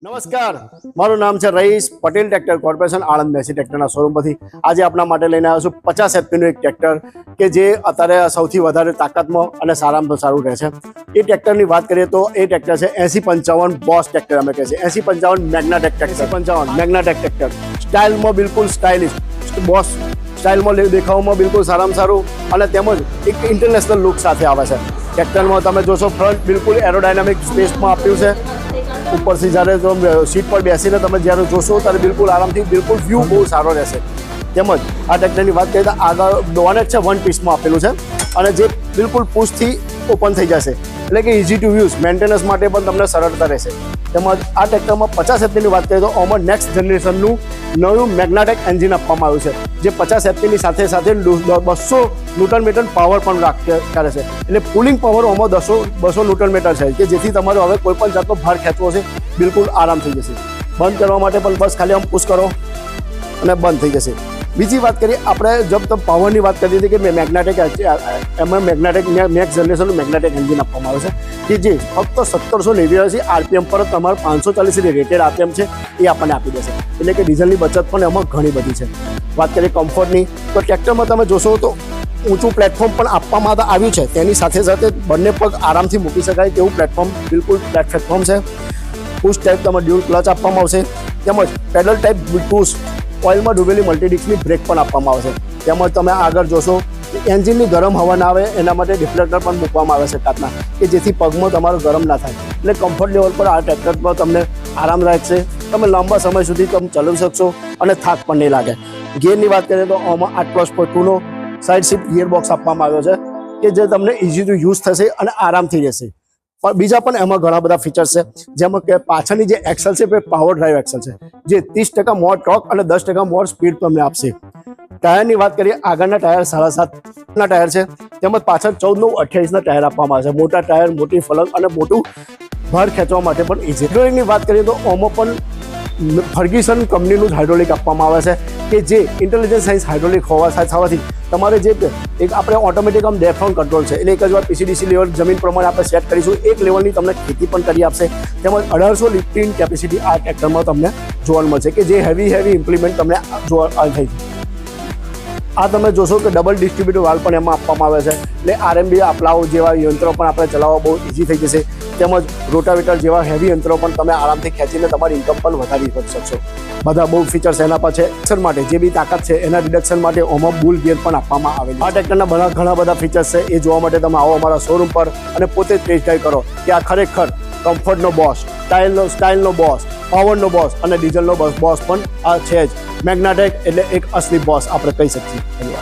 નમસ્કાર, મારું નામ છે Rais Patel tractor corporation Anand Massey ટ્રેક્ટરના શોરૂમ પરથી આજે આપણા માટે લઈને આવ્યો છું 50 એચપીનું એક ટ્રેક્ટર કે જે અત્યારે સૌથી વધારે તાકાતમાં અને સારામાં સારું રહે છે. એ ટ્રેક્ટરની વાત કરીએ તો એ ટ્રેક્ટર છે 8055 બોસ ટ્રેક્ટર. અમે કહે છે 8055 મેગ્નાટેક ટ્રેક્ટર. 8055 મેગ્નાટેક ટ્રેક્ટર સ્ટાઇલમાં બિલકુલ સ્ટાઇલિશ બોસ સ્ટાઇલમાં દેખાવમાં બિલકુલ સારામાં સારું અને તેમજ એક ઇન્ટરનેશનલ લુક સાથે આવે છે. ટ્રેક્ટરમાં તમે જોશો ફ્રન્ટ બિલકુલ એરોડાયનામિક સ્પેસમાં આપ્યું છે. ઉપરથી જ્યારે સીટ પર બેસીને તમે જ્યારે જોશો ત્યારે બિલકુલ આરામથી બિલકુલ વ્યૂ બહુ સારો રહેશે. તેમજ આ ટ્રેક્ટરની વાત કરીએ તો આગળ બોનેટ છે 1 પીસમાં આપેલું છે અને જે બિલકુલ પુશથી ઓપન થઈ જશે એટલે કે ઇઝી ટુ યુઝ મેન્ટેનન્સ માટે પણ તમને સરળતા રહેશે. તેમજ આ ટ્રેક્ટરમાં 50 એચપીની વાત કરીએ તો આમાં નેક્સ્ટ જનરેશનનું નવું મેગ્નાટેક એન્જિન આપવામાં આવ્યું છે જે 50 એચપીની સાથે સાથે 200 ન્યૂટન મીટર પાવર પણ કરે છે. એટલે પુલિંગ પાવર આમાં 200 ન્યૂટન મીટર છે કે જેથી તમારે હવે કોઈ પણ જાતનો ભાર ખેંચવો છે બિલકુલ આરામ થઈ જશે. બંધ કરવા માટે પણ બસ ખાલી આમ પુશ કરો અને બંધ થઈ જશે. બીજી વાત કરીએ આપણે જબ તબ પાવરની વાત કરી હતી કે મેગ્નાટેક એમાં મેગ્નાટેક નેક્સ્ટ જનરેશનનું મેગ્નાટેક એન્જિન આપવામાં આવે છે કે જે ફક્ત 1789 આરપીએમ પર તમારે 540 રેટેડ આરપીએમ છે એ આપણને આપી દેશે. એટલે કે ડીઝલની બચત પણ એમાં ઘણી બધી છે. વાત કરીએ કમ્ફર્ટની તો ટ્રેક્ટરમાં તમે જોશો તો ઊંચું પ્લેટફોર્મ પણ આપવામાં આવ્યું છે. તેની સાથે સાથે બંને પગ આરામથી મૂકી શકાય તેવું પ્લેટફોર્મ બિલકુલ પ્લેટફોર્મ છે. પુશ ટાઈપ તમે ડ્યુલ ક્લચ આપવામાં આવશે. તેમજ પેડલ ટાઈપ પુશ ઓઇલમાં ડૂબેલી મલ્ટીડિસ્કની બ્રેક પણ આપવામાં આવશે. તેમજ તમે આગળ જોશો એન્જિનની ગરમ હવા ના આવે એના માટે ડિફ્લેક્ટર પણ મૂકવામાં આવે છે કાચના કે જેથી પગમાં તમારો ગરમ ના થાય. એટલે કમ્ફર્ટ લેવલ પર આ ટ્રેક્ટર પર તમને આરામ રાખશે. તમે લાંબા સમય સુધી તમે ચલાવી શકશો અને થાક પણ નહીં લાગે. ગિયરની વાત કરીએ તો આમાં 8+2નો સાઇડ શિફ્ટ ગિયર બોક્સ આપવામાં આવ્યો છે કે જે તમને ઇઝી ટુ યુઝ થશે અને આરામથી રહેશે. પણ બીજા પણ એમાં ઘણા બધા ફીચર્સ છે જેમાં કે પાછળની જે એક્સલ છે એ પાવર ડ્રાઈવ એક્સલ છે જે 30% મોર ટોર્ક અને 10% મોર સ્પીડ તમને આપશે. ટાયરની વાત કરીએ આગળના ટાયર 7.5ના ટાયર છે તેમજ પાછળ 14/28ના ટાયર આપવામાં આવે છે. મોટા ટાયર, મોટી ફલંગ અને મોટું ભાર ખેંચવા માટે પણ ઇઝી. હાઇડ્રોલિકની વાત કરીએ તો આમાં પણ ફર્ગ્યુસન કંપનીનું જ હાઇડ્રોલિક આપવામાં આવે છે કે જે ઇન્ટેલિજન્ટ સાયન્સ હાઇડ્રોલિક થવાથી તમારે જે એક આપણે ઓટોમેટિક આમ ડેફ્રોન કંટ્રોલ છે એટલે એક જ વાર પીસીડીસી લેવલ જમીન પ્રમાણે આપણે સેટ કરીશું. એક લેવલની તમને ખેતી પણ કરી આપશે. તેમજ 1800 લિફ્ટિંગ કેપેસિટી આ ટ્રેક્ટરમાં તમને જોવા મળશે કે જે હેવી ઇમ્પ્લિમેન્ટ તમને જોવા થઈ. આ તમે જોશો કે ડબલ ડિસ્ટ્રીબ્યુટર વાલ્વ પણ એમાં આપવામાં આવે છે એટલે આરએમબી આપલાઓ જેવા યંત્રો પણ આપણે ચલાવવા બહુ ઇઝી થઈ જશે. તેમજ રોટાવેટર જેવા હેવી યંત્રો પણ તમે આરામથી ખેંચીને તમારી ઇન્કમ પણ વધારી શકશો. બધા બહુ ફીચર્સ એના પર છે. રિડક્શન માટે જે બી તાકાત છે એના રિડક્શન માટે ઓમાં બુલ ગિયર પણ આપવામાં આવેલું. આ ટ્રેક્ટરના ઘણા બધા ફીચર્સ છે એ જોવા માટે તમે આવો અમારા શોરૂમ પર અને પોતે જ ટેસ્ટ ડ્રાઈવ કરો કે આ ખરેખર કમ્ફર્ટનો બોસ, સ્ટાઇલનો બોસ, પાવરનો બોસ અને ડીઝલનો બોસ પણ આ છે જ. મેગ્નાટેક એટલે એક અસલી બોસ આપણે કહી શકીએ. ધન્યવાદ.